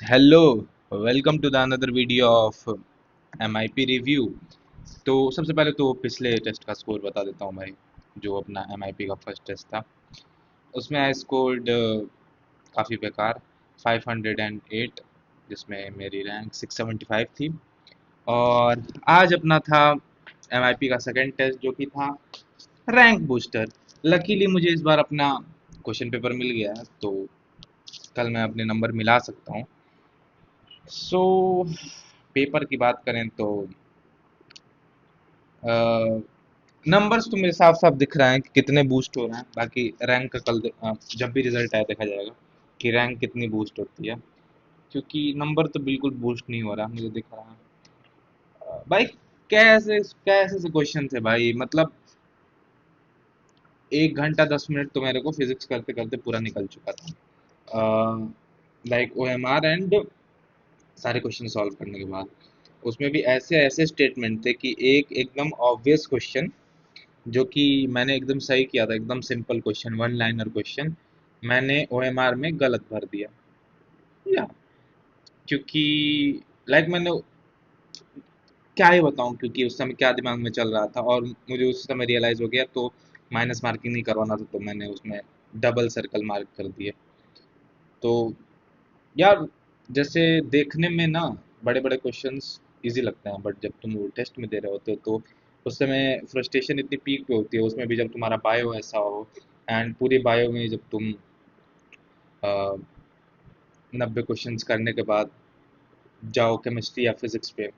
Hello, welcome to the another video of MIP review. तो सबसे पहले तो पिछले टेस्ट का स्कोर बता देता हूँ भाई। जो अपना एमआईपी का फर्स्ट टेस्ट था उसमें आई स्कोर्ड काफ़ी बेकार 508, जिसमें मेरी रैंक 675 थी। और आज अपना था एमआईपी का सेकंड टेस्ट जो कि था रैंक बूस्टर। लकीली मुझे इस बार अपना क्वेश्चन पेपर मिल गया है, तो कल मैं अपने नंबर मिला सकता हूँ। सो पेपर की बात करें तो नंबर्स तो मेरे साफ साफ दिख रहे हैं कि कितने बूस्ट हो रहे हैं। बाकी रैंक का जब भी रिजल्ट आया देखा जाएगा कि रैंक कितनी बूस्ट होती है, क्योंकि नंबर तो बिल्कुल बूस्ट नहीं हो रहा मुझे दिख रहा है। भाई कैसे कैसे से क्वेश्चन थे भाई, मतलब 1 घंटा 10 मिनट तो मेरे को फिजिक्स करते करते पूरा निकल चुका था। Like O M R and सारे क्वेश्चन सॉल्व करने के बाद उसमें भी ऐसे ऐसे स्टेटमेंट थे कि एक एकदम ऑब्वियस क्वेश्चन जो कि मैंने एकदम सही किया था, एकदम simple question, one liner question, मैंने ओएमआर में गलत भर दिया। या क्योंकि लाइक मैंने क्या ही बताऊं, क्योंकि उस समय क्या दिमाग में चल रहा था और मुझे उस समय रियलाइज हो गया, तो माइनस मार्किंग नहीं करवाना था, तो मैंने उसमें डबल सर्कल मार्क कर दिए। तो यार, जैसे देखने में ना बड़े बड़े क्वेश्चंस इजी लगते हैं, बट जब तुम वो टेस्ट में दे रहे होते हो तो उस समय फ्रस्ट्रेशन इतनी पीक पे होती है, उसमें भी जब तुम्हारा बायो ऐसा हो। एंड पूरी बायो में जब तुम 90 क्वेश्चंस करने के बाद जाओ केमिस्ट्री या फिजिक्स पे,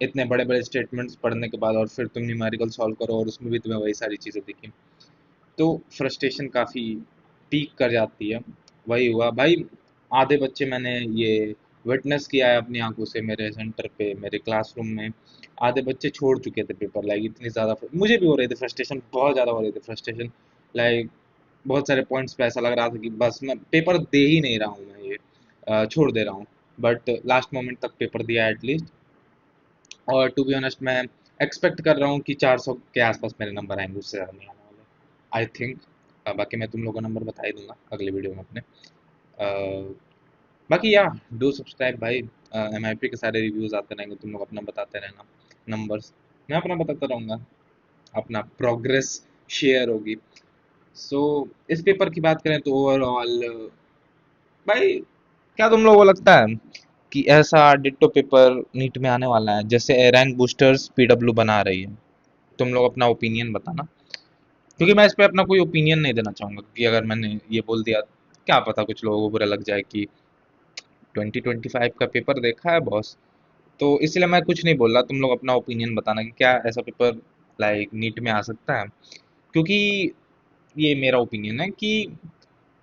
इतने बड़े बड़े स्टेटमेंट्स पढ़ने के बाद और फिर तुम न्यूमेरिकल सॉल्व करो और उसमें भी तुम्हें वही सारी चीज़ें दिखी, तो फ्रस्ट्रेशन काफ़ी पीक कर जाती है। वही हुआ भाई। आधे बच्चे मैंने ये विटनेस किया है अपनी आंखों से, मेरे सेंटर पे, मेरे क्लासरूम में आधे बच्चे छोड़ चुके थे पेपर। लाइक इतनी ज़्यादा मुझे भी हो रही थी फ्रस्ट्रेशन, बहुत ज़्यादा हो रही थी फ्रस्ट्रेशन। लाइक बहुत सारे पॉइंट्स पे ऐसा लग रहा था कि बस मैं पेपर दे ही नहीं रहा हूँ, मैं ये छोड़ दे रहा हूँ। बट लास्ट मोमेंट तक पेपर दिया एटलीस्ट। और टू बी ऑनेस्ट मैं एक्सपेक्ट कर रहा हूँ कि 400 के आसपास मेरे नंबर आएंगे, उससे ज़्यादा नहीं आने वाले आई थिंक। बाकी मैं तुम लोगों का नंबर बता ही दूंगा अगले वीडियो में अपने। अ, बाकी या डू सब्सक्राइब भाई। एम आई पी के सारे रिव्यूज आते रहेंगे, तुम लोग अपना बताते रहना नंबर्स, मैं अपना बताता रहूँगा, अपना प्रोग्रेस शेयर होगी। सो इस पेपर की बात करें तो ओवरऑल भाई, क्या तुम लोगों को लगता है कि ऐसा डिट्टो पेपर नीट में आने वाला है जैसे रैंक बूस्टर्स पीडब्ल्यू बना रही है? तुम लोग अपना ओपिनियन बताना, क्योंकि मैं इस पे अपना कोई ओपिनियन नहीं देना चाहूंगा, क्योंकि अगर मैंने ये बोल दिया क्या पता कुछ लोगों को बुरा लग जाए कि 2025 का पेपर देखा है बॉस। तो इसलिए मैं कुछ नहीं बोल रहा, तुम लोग अपना ओपिनियन बताना कि क्या ऐसा पेपर लाइक नीट में आ सकता है। क्योंकि ये मेरा ओपिनियन है कि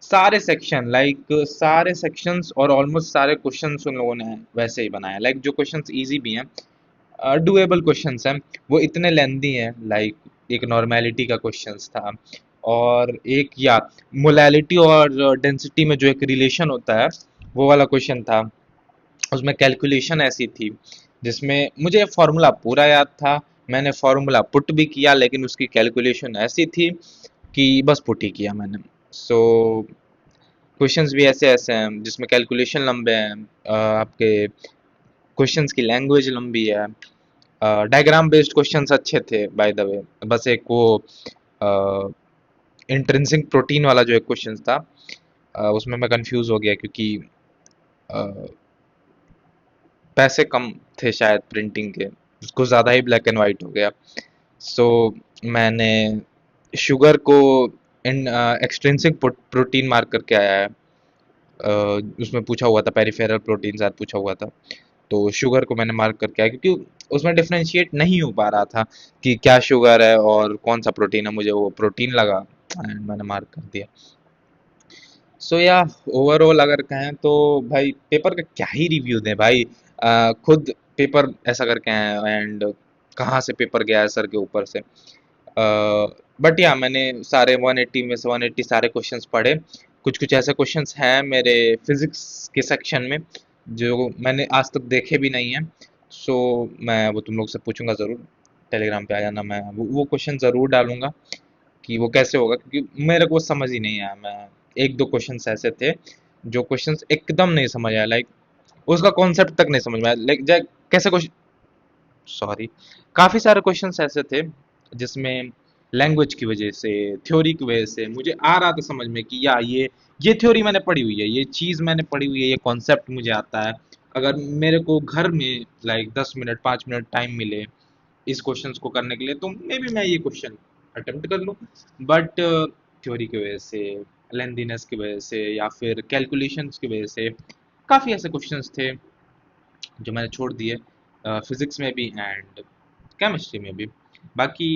सारे सेक्शंस और ऑलमोस्ट सारे क्वेश्चंस उन लोगों ने वैसे ही बनाया। लाइक जो क्वेश्चंस इजी भी हैं, डुएबल क्वेश्चंस हैं, वो इतने लेंदी हैं। लाइक एक नॉर्मेलिटी का क्वेश्चंस था, और एक या मोलैलिटी और डेंसिटी में जो एक रिलेशन होता है वो वाला क्वेश्चन था। उसमें कैलकुलेशन ऐसी थी जिसमें मुझे फॉर्मूला पूरा याद था, मैंने फॉर्मूला पुट भी किया, लेकिन उसकी कैलकुलेशन ऐसी थी कि बस पुट ही किया मैंने। सो क्वेश्चंस भी ऐसे ऐसे हैं जिसमें कैलकुलेशन लंबे हैं, आपके क्वेश्चंस की लैंग्वेज लंबी है। डायग्राम बेस्ड क्वेश्चंस अच्छे थे बाय द वे, बस एक वो इंट्रिंसिक प्रोटीन वाला जो एक क्वेश्चन था, उसमें मैं कंफ्यूज हो गया, क्योंकि अ, पैसे कम थे शायद प्रिंटिंग के, कुछ ज़्यादा ही ब्लैक एंड वाइट हो गया। सो मैंने शुगर को इन एक्सट्रिंसिक प्रोटीन मार्क करके आया है। उसमें पूछा हुआ था पेरिफेरल प्रोटीन शायद पूछा हुआ था, तो शुगर को मैंने मार्क करके आया, क्योंकि उसमें डिफरेंशिएट नहीं हो पा रहा था कि क्या शुगर है और कौन सा प्रोटीन है, मुझे वो प्रोटीन लगा एंड मैंने मार्क कर दिया। सो या ओवरऑल अगर कहें तो भाई पेपर का क्या ही रिव्यू दें भाई। खुद पेपर ऐसा करके आए एंड कहाँ से पेपर गया है सर के ऊपर से। बट या मैंने सारे 180 में से 180 सारे क्वेश्चंस पढ़े। कुछ कुछ ऐसे क्वेश्चंस हैं मेरे फिजिक्स के सेक्शन में जो मैंने आज तक देखे भी नहीं हैं। सो मैं वो तुम लोग से पूछूंगा ज़रूर, टेलीग्राम पे आ जाना, मैं वो क्वेश्चन ज़रूर डालूंगा कि वो कैसे होगा, क्योंकि मेरे को समझ ही नहीं आया। मैं एक दो क्वेश्चंस ऐसे थे जो क्वेश्चंस एकदम नहीं समझ आया। लाइक उसका कॉन्सेप्ट तक नहीं समझ में आया, लाइक कैसे क्वेश्चन, सॉरी, काफी सारे क्वेश्चंस ऐसे थे जिसमें लैंग्वेज की वजह से, थ्योरी की वजह से मुझे आ रहा था समझ में कि या ये थ्योरी मैंने पढ़ी हुई है, ये चीज मैंने पढ़ी हुई है, ये कॉन्सेप्ट मुझे आता है। अगर मेरे को घर में लाइक 10 मिनट 5 मिनट टाइम मिले इस क्वेश्चंस को करने के लिए, तो मे बी मैं ये क्वेश्चन अटेम्प्ट कर लूँ। बट थ्योरी की वजह से, लेंथीनेस की वजह से, या फिर कैलकुलेशंस की वजह से काफ़ी ऐसे क्वेश्चंस थे जो मैंने छोड़ दिए, फिजिक्स में भी एंड केमिस्ट्री में भी। बाकी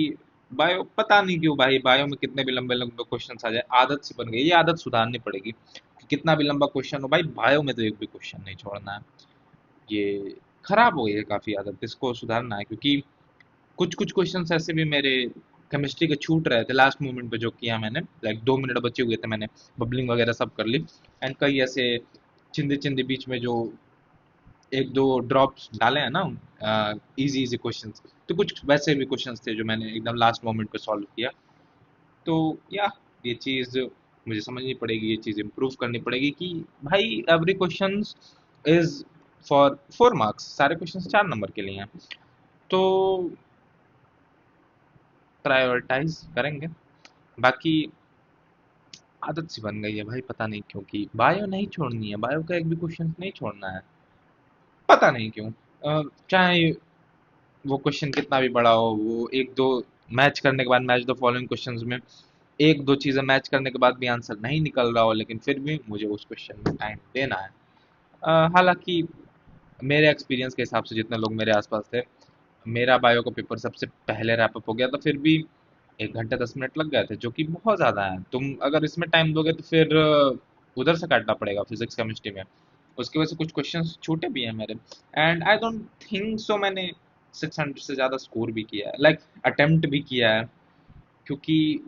बायो पता नहीं क्यों भाई, बायो में कितने भी लंबे लंबे क्वेश्चन आ जाए, आदत सी बन गई, ये आदत सुधारनी पड़ेगी कि कितना भी लंबा क्वेश्चन हो भाई, बायो में तो एक भी क्वेश्चन नहीं छोड़ना है। ये खराब हो गई है काफ़ी आदत, इसको सुधारना है, क्योंकि कुछ कुछ क्वेश्चंस ऐसे भी मेरे केमिस्ट्री के छूट रहे थे लास्ट मोमेंट पे जो किया मैंने, लाइक 2 मिनट बचे हुए थे, मैंने बबलिंग वगैरह सब कर ली, एंड कई ऐसे चिंदे चिंदे बीच में जो एक दो ड्रॉप्स डाले हैं ना, इजी इजी क्वेश्चंस, तो कुछ वैसे भी क्वेश्चंस थे जो मैंने एकदम लास्ट मोमेंट पे सॉल्व किया। तो या ये चीज़ मुझे समझनी पड़ेगी, ये चीज़ इम्प्रूव करनी पड़ेगी कि भाई every question is for 4 marks, सारे क्वेश्चंस 4 नंबर के लिए हैं, तो प्रायोरिटाइज करेंगे। बाकी आदत सी बन गई है भाई, पता नहीं क्यों, कि बायो नहीं छोड़नी है, बायो का एक भी क्वेश्चन नहीं छोड़ना है, पता नहीं क्यों। चाहे वो क्वेश्चन कितना भी बड़ा हो, वो एक दो मैच करने के बाद, मैच द फॉलोइंग क्वेश्चंस में एक दो चीजें मैच करने के बाद भी आंसर नहीं निकल रहा हो, लेकिन फिर भी मुझे उस क्वेश्चन में टाइम देना है। हालांकि मेरे एक्सपीरियंस के हिसाब से जितने लोग मेरे आसपास थे, मेरा बायो का पेपर सबसे पहले रैप अप हो गया था, फिर भी 1 घंटे 10 मिनट लग गए थे, जो कि बहुत ज़्यादा है। तुम अगर इसमें टाइम दोगे तो फिर उधर से काटना पड़ेगा फिजिक्स केमिस्ट्री में, उसकी वजह से कुछ क्वेश्चंस छूटे भी हैं मेरे, and I don't think so मैंने 600 से ज़्यादा स्कोर भी किया है, लाइक अटेम्प्ट भी किया है, क्योंकि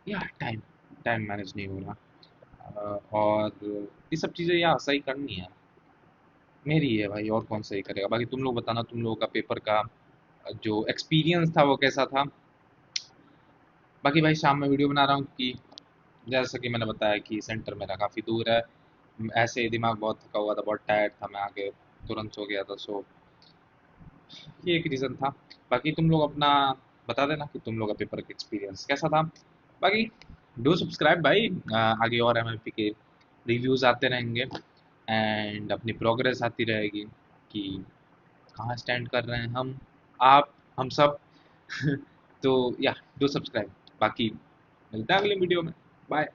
या टाइम टाइम मैनेज नहीं हो रहा। और ये सब चीज़ें या सही करनी है मेरी, है भाई, और कौन सही करेगा। बाकी तुम लोग बताना, तुम लोगों का पेपर का जो एक्सपीरियंस था वो कैसा था। बाकी भाई शाम में वीडियो बना रहा हूँ कि जैसा कि मैंने बताया कि सेंटर मेरा काफ़ी दूर है, ऐसे ही दिमाग बहुत थका हुआ था, बहुत टायर्ड था, मैं आके तुरंत सो गया था, सो ये एक रीज़न था। बाकी तुम लोग अपना बता देना कि तुम लोग का पेपर का एक्सपीरियंस कैसा था। बाकी डू सब्सक्राइब भाई, आगे और एमएलपी के रिव्यूज़ आते रहेंगे, एंड अपनी प्रोग्रेस आती रहेगी कि कहाँ स्टैंड कर रहे हैं हम, आप, हम सब। तो या डू सब्सक्राइब। बाकी मिलते हैं अगले वीडियो में। बाय।